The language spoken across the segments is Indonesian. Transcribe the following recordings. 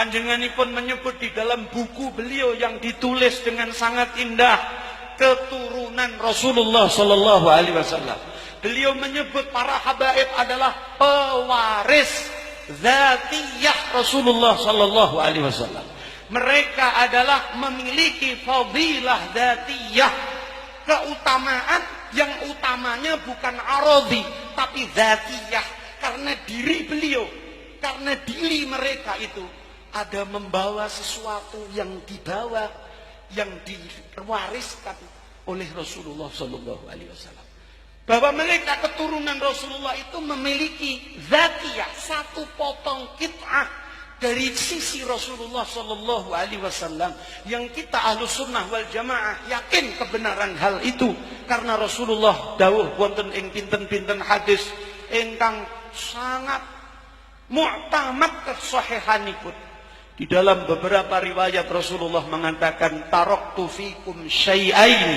Panjenenganipun menyebut di dalam buku beliau yang ditulis dengan sangat indah, keturunan Rasulullah sallallahu alaihi wasallam. Beliau menyebut para habaib adalah pewaris dzatiyah Rasulullah sallallahu alaihi wasallam. Mereka adalah memiliki fadilah dzatiyah, keutamaan yang utamanya bukan aradhi tapi dzatiyah, karena diri beliau, karena diri mereka itu ada membawa sesuatu yang dibawa, yang diwariskan oleh Rasulullah sallallahu alaihi wasallam. Bahwa mereka keturunan Rasulullah itu memiliki dzatiyah, satu potong kit'ah dari sisi Rasulullah sallallahu alaihi wasallam yang kita Ahlus Sunnah wal Jamaah yakin kebenaran hal itu, karena Rasulullah dawuh wonten ing pinten-pinten hadis ingkang sangat mu'tamad kesahihanipun. Di dalam beberapa riwayat Rasulullah mengatakan, taraktu fikum syai'ain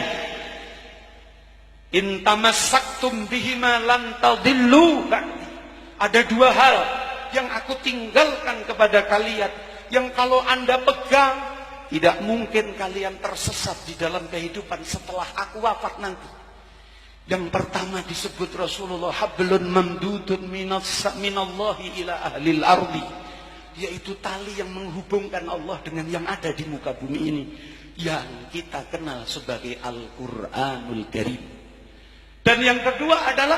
in tamassaktum bihima lan tadillu. Ada dua hal yang aku tinggalkan kepada kalian, yang kalau Anda pegang tidak mungkin kalian tersesat di dalam kehidupan setelah aku wafat nanti. Yang pertama disebut Rasulullah, hablun mamdudun minallahi ila ahlil ardi, yaitu tali yang menghubungkan Allah dengan yang ada di muka bumi ini, yang kita kenal sebagai Al-Quranul Karim. Dan yang kedua adalah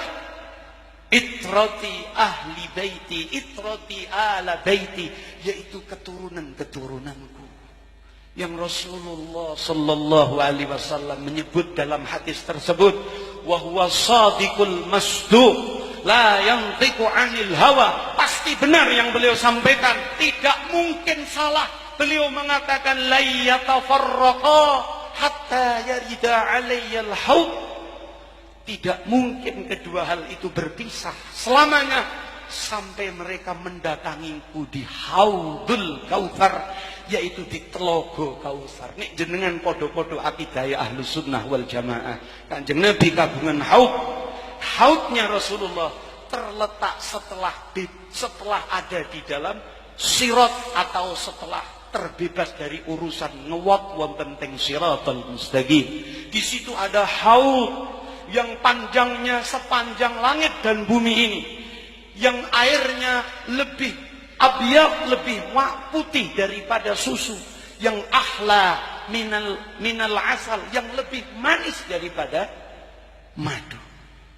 itrati ahli baiti, itrati ala baiti, yaitu keturunan-keturunanku, yang Rasulullah sallallahu alaihi wasallam menyebut dalam hadis tersebut, wa huwa shadiqul masduq la yantiqu 'anil hawa. Pasti benar yang beliau sampaikan, tidak mungkin salah. Beliau mengatakan la yatafarraqa hatta yarida 'alayyal haud. Tidak mungkin kedua hal itu berpisah selamanya sampai mereka mendatangiku di Haudul Kautsar, yaitu di Telaga Kautsar. Nek jenengan podo-podo akidah Ahlus Sunnah wal Jamaah, Kanjeng Nabi kagungan haud. Haudnya Rasulullah terletak setelah ada di dalam sirat, atau setelah terbebas dari urusan ngewat wonten teng siratal mustaqim. Di situ ada haud yang panjangnya sepanjang langit dan bumi ini, yang airnya lebih abyad, lebih putih daripada susu, yang ahla minal asal, yang lebih manis daripada madu.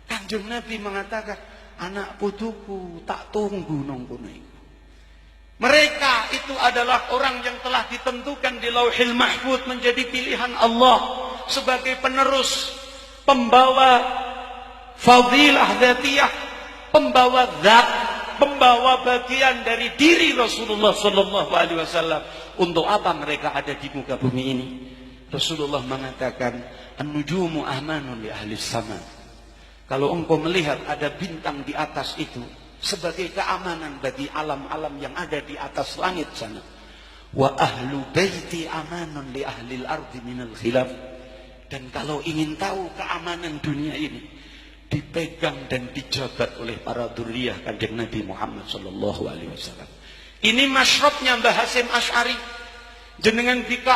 Kanjeng Nabi mengatakan, anak putuku tak tunggu nongkono. Mereka itu adalah orang yang telah ditentukan di Lauhil Mahfuz menjadi pilihan Allah sebagai penerus, pembawa fadilah dzatiyah, pembawa zat, pembawa bagian dari diri Rasulullah sallallahu alaihi wasallam. Untuk apa mereka ada di muka bumi ini? Rasulullah mengatakan, an-nujumu amanun li ahli sama. Kalau engkau melihat ada bintang di atas itu, sebagai keamanan bagi alam-alam yang ada di atas langit sana. Wa ahlu baiti amanun li ahli al-ardi minal khilaf. Dan kalau ingin tahu keamanan dunia ini, dipegang dan dijabat oleh para dzurriyyah Kanjeng Nabi Muhammad sallallahu alaihi wasallam. Ini masyrabnya Mbah Hasyim Asy'ari. Jenengan bika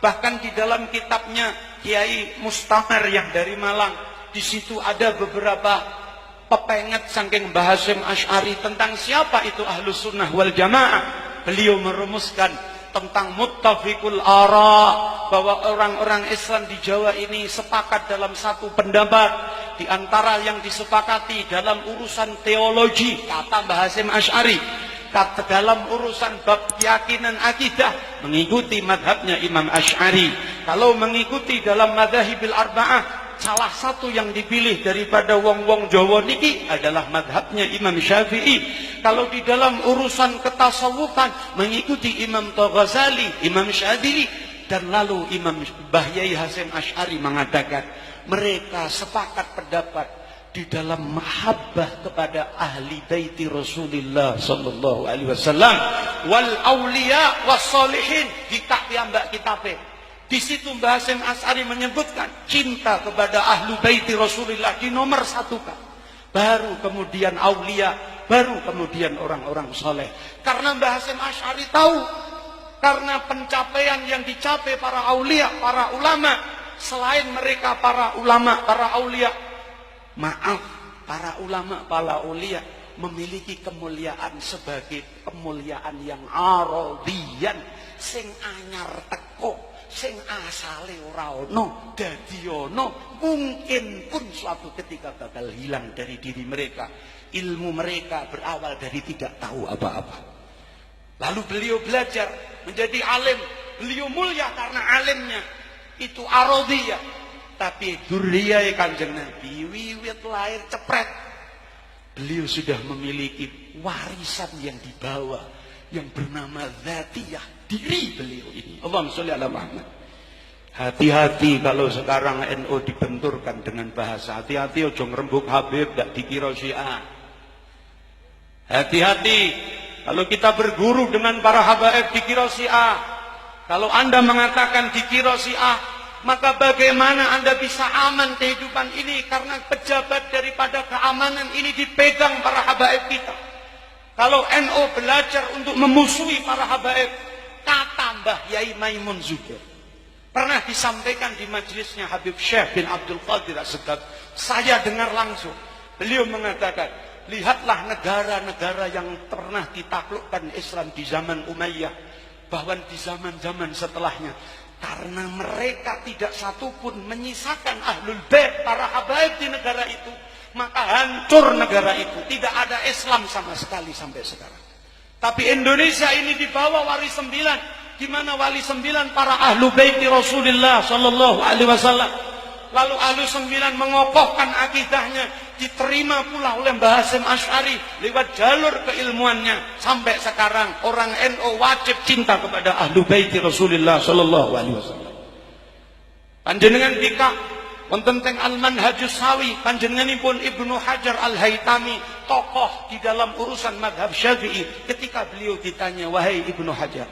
bahkan di dalam kitabnya Kiai Mustamar yang dari Malang, di situ ada beberapa pepenget saking Mbah Hasyim Asy'ari tentang siapa itu Ahlus Sunnah wal Jamaah. Beliau merumuskan tentang muttafiqul ara, bahwa orang-orang Islam di Jawa ini sepakat dalam satu pendapat. Di antara yang disepakati dalam urusan teologi, kata Mbah Hasyim Asy'ari, kata dalam urusan bab keyakinan akidah, mengikuti madhabnya Imam Asy'ari. Kalau mengikuti dalam madhahibil arba'ah, salah satu yang dipilih daripada wong-wong Jawa niki adalah madhabnya Imam Syafi'i. Kalau di dalam urusan ketasawufan, mengikuti Imam Ghazali, Imam Syadili. Dan lalu Imam Mbah Yai Hasyim Asy'ari mengatakan, mereka sepakat pendapat di dalam mahabbah kepada ahli baiti Rasulullah sallallahu alaihi wasallam wal auliya was solihin. Kitab piyambak kitabe, di situ Mbah Hasyim Asy'ari menyebutkan cinta kepada ahlu baiti Rasulullah di nomor satu kan. Baru kemudian aulia, baru kemudian orang-orang soleh. Karena Mbah Hasyim Asy'ari tahu, karena pencapaian yang dicapai para aulia, para ulama, selain mereka para ulama, para aulia, maaf, para ulama, para aulia memiliki kemuliaan sebagai kemuliaan yang arodian, sing anyar teko, sing asale ora ono, dadi ono, mungkin pun suatu ketika bakal hilang dari diri mereka. Ilmu mereka berawal dari tidak tahu apa-apa. Lalu beliau belajar menjadi alim. Beliau mulia karena alimnya itu arodiyah. Tapi duriyah Kanjeng Nabi wiwit lahir cepret, beliau sudah memiliki warisan yang dibawa yang bernama dzatiyah, diri beliau ini. Allahumma sholli ala Muhammad. Hati-hati kalau sekarang NU dibenturkan dengan bahasa. Hati-hati ojo ngrembug Habib gak dikira Syiah. Hati-hati kalau kita berguru dengan para habaib dikira Syiah. Kalau Anda mengatakan dikira Syiah, maka bagaimana Anda bisa aman kehidupan ini? Karena pejabat daripada keamanan ini dipegang para habaib kita. Kalau NU belajar untuk memusuhi para habaib, kata Mbah Yai Maimun Zubair, pernah disampaikan di majelisnya Habib Syekh bin Abdul Qadir As-Segaf, saya dengar langsung. Beliau mengatakan, lihatlah negara-negara yang pernah ditaklukkan Islam di zaman Umayyah, bahkan di zaman-zaman setelahnya, karena mereka tidak satupun menyisakan ahlul bait, para habaib di negara itu, maka hancur negara itu. Tidak ada Islam sama sekali sampai sekarang. Tapi Indonesia ini dibawa wali 9, di mana wali 9 para ahlu bait Rasulullah sallallahu alaihi wasallam. Lalu ahlu 9 mengokohkan akidahnya, diterima pula oleh Mbah Hasyim Asy'ari lewat jalur keilmuannya. Sampai sekarang orang NU wajib cinta kepada ahlu bait Rasulullah sallallahu alaihi wasallam. Panjenengan bika wonten teng Al-Manhajus Sawi, panjenenganipun Ibnu Hajar Al-Haytami, tokoh di dalam urusan madhab Syafi'i. Ketika beliau ditanya, wahai Ibnu Hajar,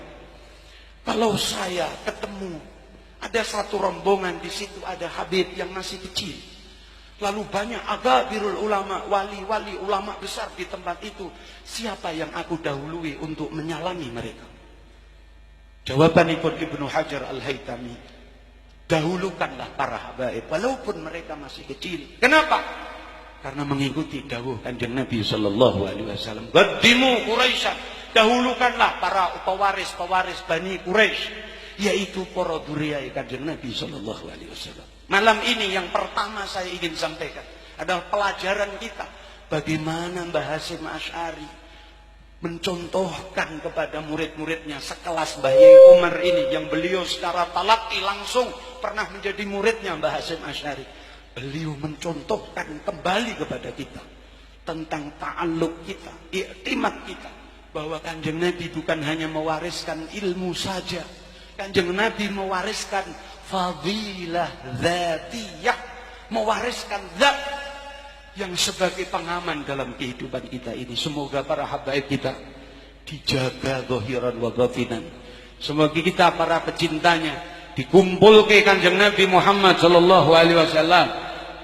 kalau saya ketemu ada satu rombongan, di situ ada Habib yang masih kecil, lalu banyak agabirul ulama, wali-wali ulama besar di tempat itu, siapa yang aku dahului untuk menyalami mereka? Jawabanipun Ibnu Hajar Al-Haytami, dahulukanlah para habaib walaupun mereka masih kecil. Kenapa? Karena mengikuti dawuh Kanjeng Nabi sallallahu alaihi wasallam, qaddimu Quraisyan, dahulukanlah para pewaris-pewaris Bani Quraisy, yaitu para dzurriyyah Kanjeng Nabi sallallahu alaihi wasallam. Malam ini yang pertama saya ingin sampaikan adalah pelajaran kita bagaimana Mbah Hasyim Asy'ari mencontohkan kepada murid-muridnya sekelas Mbah Yai Umar ini, yang beliau secara talaqi langsung pernah menjadi muridnya Mbah Hasyim Asy'ari. Beliau mencontohkan kembali kepada kita tentang ta'alluq kita, i'timad kita, bahwa Kanjeng Nabi bukan hanya mewariskan ilmu saja, Kanjeng Nabi mewariskan fadilah dzatiyah, mewariskan zat yang sebagai pengaman dalam kehidupan kita ini. Semoga para habaib kita dijaga zahiran wa batinan. Semoga kita para pecintanya dikumpul ke Kanjeng Nabi Muhammad sallallahu alaihi wasallam.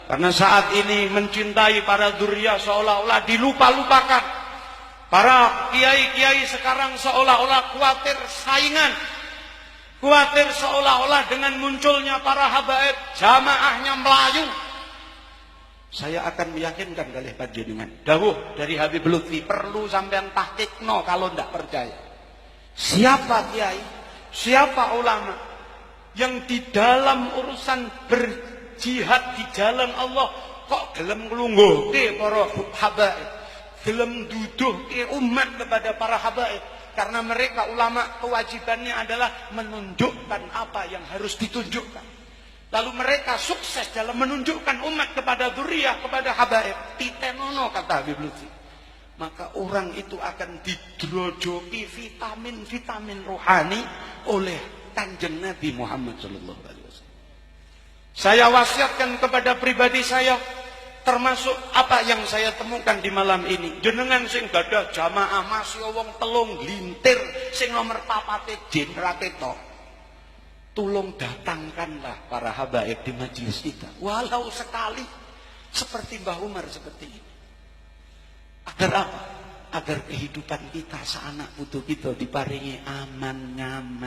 Karena saat ini mencintai para dzurriyyah seolah-olah dilupa-lupakan. Para kiai-kiai sekarang seolah-olah khawatir saingan, khawatir seolah-olah dengan munculnya para habaib jamaahnya melayu. Saya akan meyakinkan kalian panjenengan, dawuh dari Habib Lutfi perlu sampean tahqiqno kalau tidak percaya. Siapa kiai, siapa ulama yang di dalam urusan berjihad di jalan Allah kok gelem nglungguhke para habaib, gelem duduhke umat kepada para habaib? Karena mereka ulama kewajibannya adalah menunjukkan apa yang harus ditunjukkan. Lalu mereka sukses dalam menunjukkan umat kepada dzurriyyah, kepada habaib. Titenono kata Habib Lutfi. Maka orang itu akan didrojoki vitamin-vitamin rohani oleh Kanjeng Nabi Muhammad sallallahu alaihi wasallam. Saya wasiatkan kepada pribadi saya, termasuk apa yang saya temukan di malam ini. Jenengan sing gadah jamaah masih wong telung lintir sing nomor papate jin ra ketok. Tolong datangkanlah para habaib di majelis kita, walau sekali, seperti Mbah Umar seperti ini. Agar apa? agar kehidupan kita, seanak putu kita diparingi aman, nyaman.